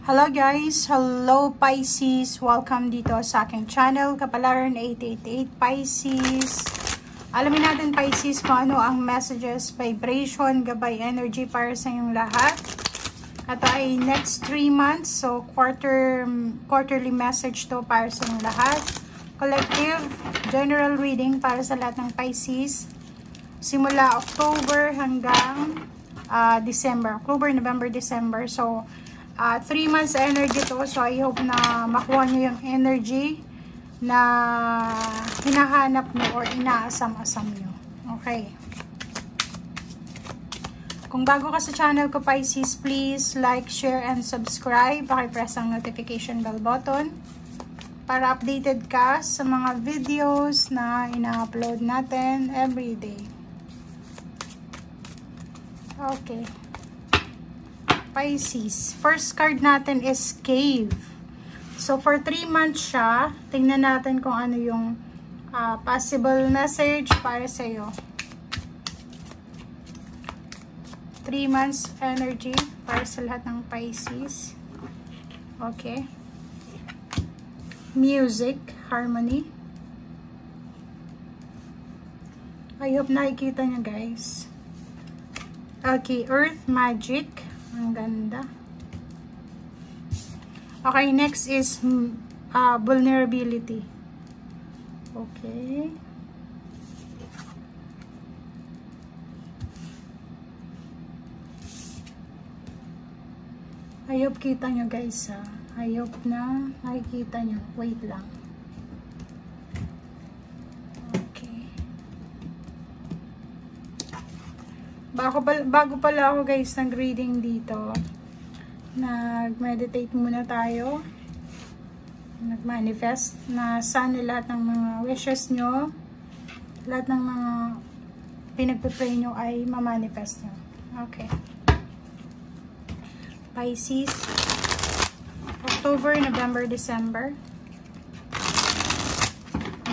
Hello guys! Hello Pisces! Welcome dito sa aking channel, Kapalaran 888 Pisces. Alamin natin Pisces kung ano ang messages, vibration, gabay, energy para sa inyong lahat. Ito ay next 3 months, so quarterly message to para sa inyong lahat. Collective, general reading para sa lahat ng Pisces. Simula October hanggang December. October, November, December. So, 3 months energy to. So, I hope na makuha nyo yung energy na hinahanap nyo or inaasam-asam nyo. Okay. Kung bago ka sa channel ko, Pisces, please like, share, and subscribe. Pakipress ang notification bell button para updated ka sa mga videos na ina-upload natin everyday. Okay. Pisces. First card natin is Cave. So, for 3 months siya. Tingnan natin kung ano yung possible message para sa'yo. 3 months energy para sa lahat ng Pisces. Okay. Music, harmony. I hope nakikita nyo guys. Okay, Earth, Magic. Ang ganda. Okay, next is vulnerability. Okay. I hope kita nyo guys ha. I hope na nakikita nyo. Wait lang. Bago pala ako guys nag-reading dito, nag-meditate muna tayo, nag-manifest na sana lahat ng mga wishes nyo, lahat ng mga pinagpipray nyo ay ma-manifest nyo. Okay. Pisces, October, November, December.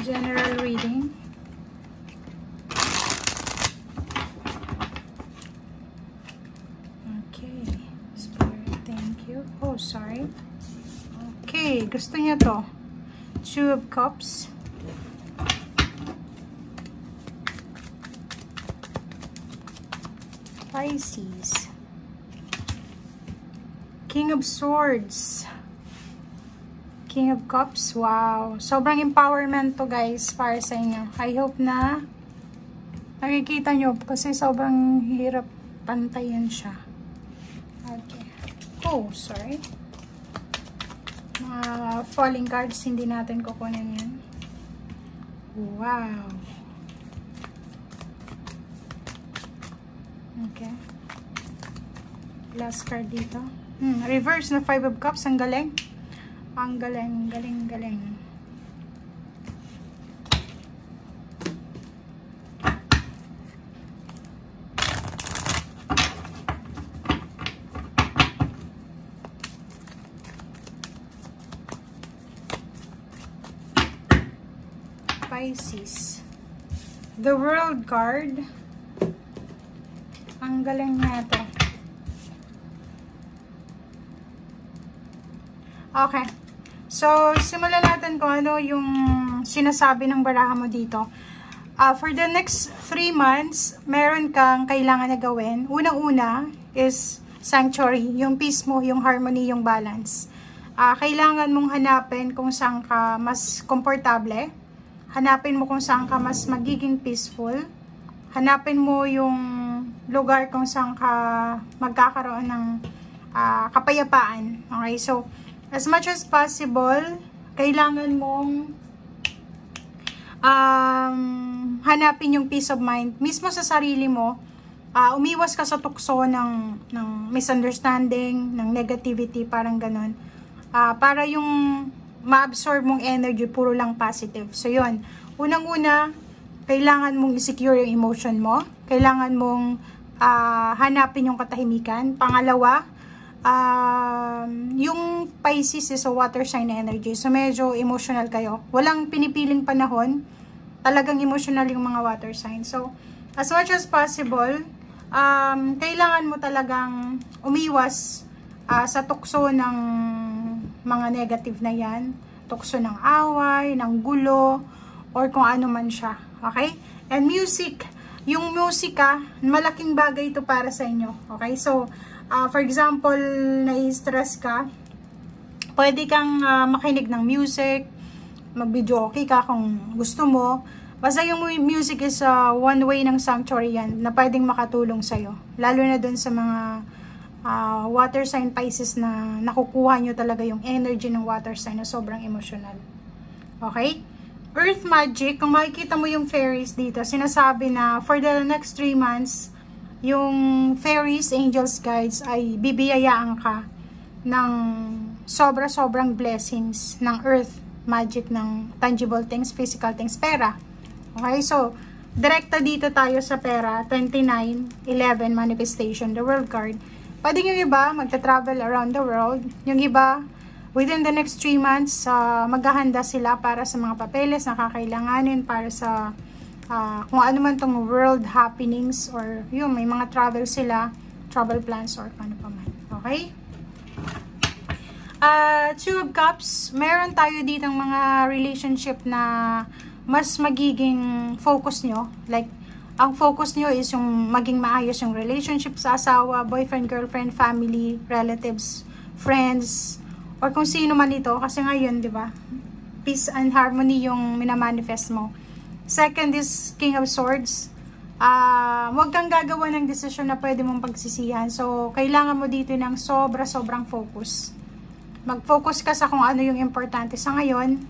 General reading. Oh, sorry. Okay, gusto niya to. Two of Cups. Pisces. King of Swords. King of Cups. Wow. Sobrang empowerment to guys para sa inyo. I hope na nakikita nyo kasi sobrang hirap pantayin siya. Okay. Oh, sorry. Mga falling cards, hindi natin kukunin yan. Wow. Okay. Last card dito. Reverse na 5 of Cups. Ang galing. Ang galing, galing, galing. Pisces. The World card. Ang galing nga ito. Okay. So, simulan natin kung ano yung sinasabi ng baraha mo dito. For the next 3 months, meron kang kailangan na gawin. Unang-una is sanctuary. Yung peace mo, yung harmony, yung balance. Kailangan mong hanapin kung saan ka mas komportable. Hanapin mo kung saan ka mas magiging peaceful. Hanapin mo yung lugar kung saan ka magkakaroon ng kapayapaan. Okay, so as much as possible, kailangan mong hanapin yung peace of mind. Mismo sa sarili mo, umiwas ka sa tukso ng misunderstanding, ng negativity, parang ganun. Para yung ma-absorb mong energy, puro lang positive. So, yun. Unang-una, kailangan mong i-secure yung emotion mo. Kailangan mong hanapin yung katahimikan. Pangalawa, yung Pisces is a water sign energy. So, medyo emotional kayo. Walang pinipiling panahon. Talagang emotional yung mga water signs. So, as much as possible, kailangan mo talagang umiwas sa tukso ng mga negative na yan, tukso ng away, ng gulo, or kung ano man siya. Okay? And music, yung musika, malaking bagay ito para sa inyo. Okay? So, for example, nai-stress ka, pwede kang makinig ng music, mag-video okay ka kung gusto mo. Basta yung music is one way ng sanctuary yan na pwedeng makatulong sa'yo. Lalo na dun sa mga water sign Pisces na nakukuha nyo talaga yung energy ng water sign na sobrang emotional. Okay? Earth magic, kung makikita mo yung fairies dito, sinasabi na for the next 3 months, yung fairies, angels, guides ay bibiyayaan ka ng sobra-sobrang blessings ng earth magic, ng tangible things, physical things, pera. Okay? So, direkta dito tayo sa pera, 29, 11, manifestation, the world card. Pwede yung iba, magta-travel around the world. Yung iba, within the next 3 months, maghahanda sila para sa mga papeles na kakailanganin para sa kung ano man tong world happenings, or yun, may mga travel sila, travel plans or ano pa man. Okay? Two of Cups, meron tayo ditong mga relationship na mas magiging focus nyo. Like, ang focus nyo is yung maging maayos yung relationship sa asawa, boyfriend, girlfriend, family, relatives, friends, or kung sino man ito. Kasi ngayon, di ba, peace and harmony yung minamanifest mo. Second is King of Swords. Huwag kang gagawa ng desisyon na pwede mong pagsisihan. So, kailangan mo dito ng sobrang focus. Mag-focus ka sa kung ano yung importante sa ngayon.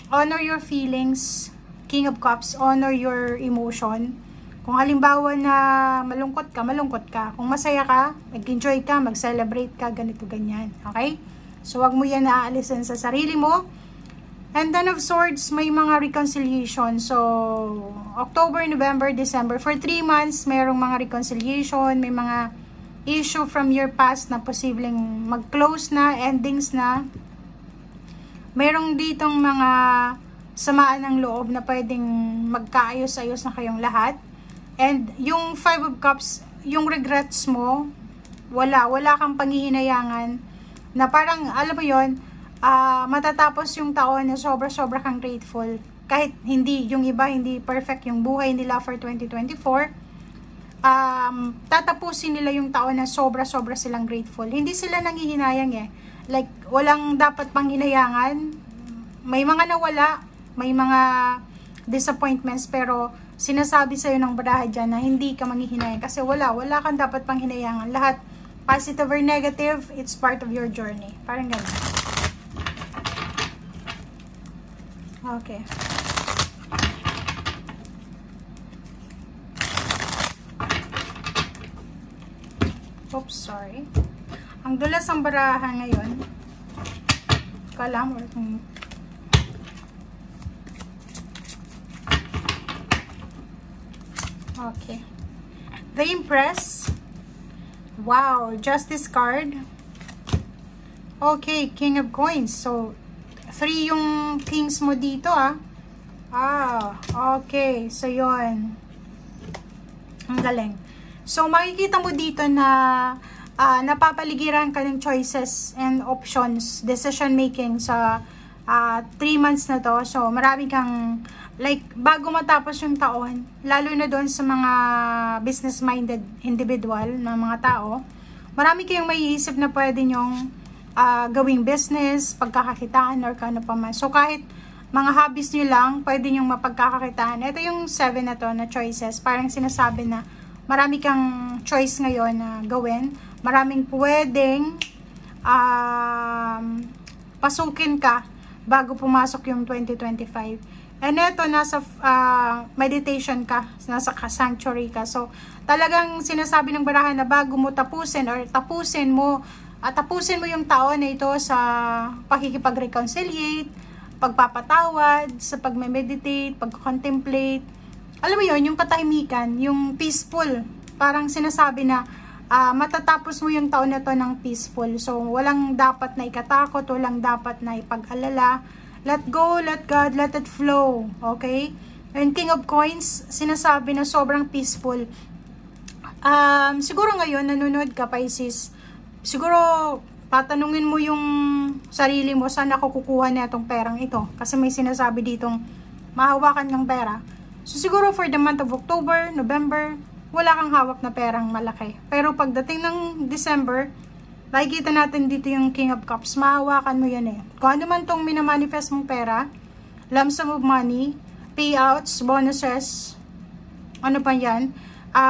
Honor your feelings. King of Cups, honor your emotion. Kung halimbawa na malungkot ka. Kung masaya ka, mag-enjoy ka, mag-celebrate ka, ganito, ganyan. Okay? So, wag mo yan naaalisin sa sarili mo. And then of Swords, may mga reconciliation. So, October, November, December, for 3 months, mayroong mga reconciliation, may mga issue from your past na posibleng mag-close na, endings na. Mayroong ditong mga samaan ng loob na pwedeng magkaayos-ayos na kayong lahat. And yung 5 of Cups, yung regrets mo, wala kang panghihinayangan na parang, alam mo yon, matatapos yung taon na sobra kang grateful. Kahit hindi, yung iba, hindi perfect yung buhay nila for 2024, tatapusin nila yung taon na sobra silang grateful. Hindi sila nanghihinayang eh. Like, walang dapat pang hinayangan. May mga nawala, may mga disappointments, pero sinasabi sa'yo ng baraha dyan na hindi ka manghihinayang kasi wala kang dapat pang hinayangan. Lahat, positive or negative, it's part of your journey. Parang ganun. Okay. Oops, sorry. Ang dulas ang baraha ngayon. Kala mo kung okay. The Empress. Wow, Justice card. Okay, King of Coins. So, 3 yung kings mo dito okay. So, yon. Ang galing. So, makikita mo dito na napapaligiran ka ng choices and options, decision making sa 3 months na to. So, marami kang like, bago matapos yung taon, lalo na doon sa mga business-minded individual na mga tao, marami kayong maiisip na pwede nyong gawing business, pagkakakitaan, or kano pa man. So, kahit mga hobbies nyo lang, pwede nyong mapagkakakitaan. Ito yung 7 na to na choices. Parang sinasabi na marami kang choice ngayon na gawin. Maraming pwedeng pasukin ka bago pumasok yung 2025. And ito, nasa meditation ka, nasa sanctuary ka. So, talagang sinasabi ng barahan na bago mo tapusin or tapusin mo yung taon na ito sa pakikipag-reconciliate, pagpapatawad, sa pagme-meditate, pag-contemplate. Alam mo yun, yung katahimikan, yung peaceful. Parang sinasabi na matatapos mo yung taon na to ng peaceful. So, walang dapat na ikatakot, walang dapat na ipag-alala. Let go, let God, let it flow. Okay? And King of Coins, sinasabi na sobrang peaceful. Siguro ngayon, nanonood ka, Pisces, siguro tatanungin mo yung sarili mo, saan ako kukuha na itong perang ito? Kasi may sinasabi ditong mahawakan ng pera. So siguro for the month of October, November, wala kang hawak na perang malaki. Pero pagdating ng December, makikita natin dito yung King of Cups. Mahawakan mo yan eh. Kung ano man tong minamanifest mong pera, lump sum of money, payouts, bonuses, ano pa yan,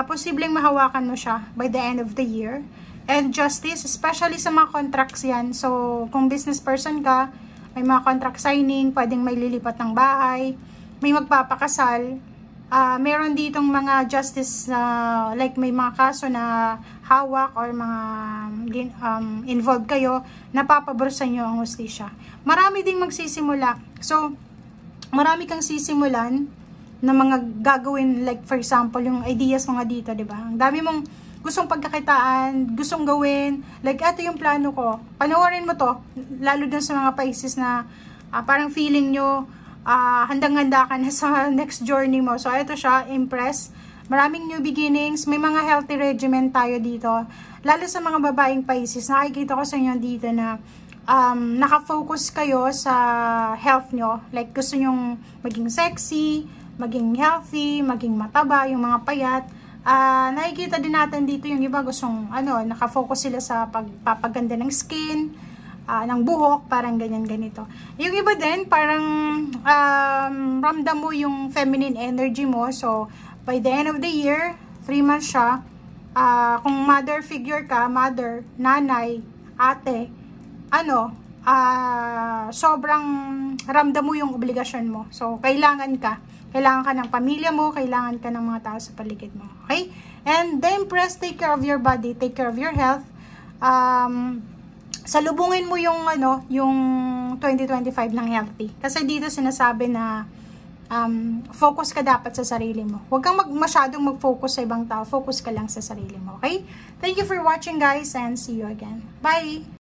posibleng mahawakan mo siya by the end of the year. And justice, especially sa mga contracts yan. So, kung business person ka, may mga contract signing, pwedeng may lilipat ng bahay, may magpapakasal, meron ditong mga justice like may mga kaso na hawak or mga involved kayo, napapabor sa inyo ang hustisya. Marami ding magsisimula. So, marami kang sisimulan na mga gagawin, like for example, yung ideas mga dito, di ba? Ang dami mong gustong pagkakitaan, gustong gawin, like ito yung plano ko. Panoorin mo to, lalo dun sa mga Pisces na parang feeling nyo, handang-handa ka na sa next journey mo. So, ito siya, impress. Maraming new beginnings. May mga healthy regimen tayo dito. Lalo sa mga babaeng Pisces, nakikita ko sa inyo dito na nakafocus kayo sa health nyo. Like, gusto nyong maging sexy, maging healthy, maging mataba, yung mga payat. Nakikita din natin dito yung iba gustong, nakafocus sila sa pagpapaganda ng skin, ng buhok, parang ganyan-ganito. Yung iba din, parang ramdam mo yung feminine energy mo. So, by the end of the year, 3 months siya. Kung mother figure ka, mother, nanay, ate, sobrang ramdam mo yung obligasyon mo. So, kailangan ka ng pamilya mo, kailangan ka ng mga tao sa paligid mo. Okay? And the Empress, take care of your body, take care of your health. Salubungin mo yung yung 2025 ng healthy. Kasi dito sinasabi na focus ka dapat sa sarili mo. Huwag kang masyadong mag-focus sa ibang tao. Focus ka lang sa sarili mo. Okay? Thank you for watching, guys, and see you again. Bye!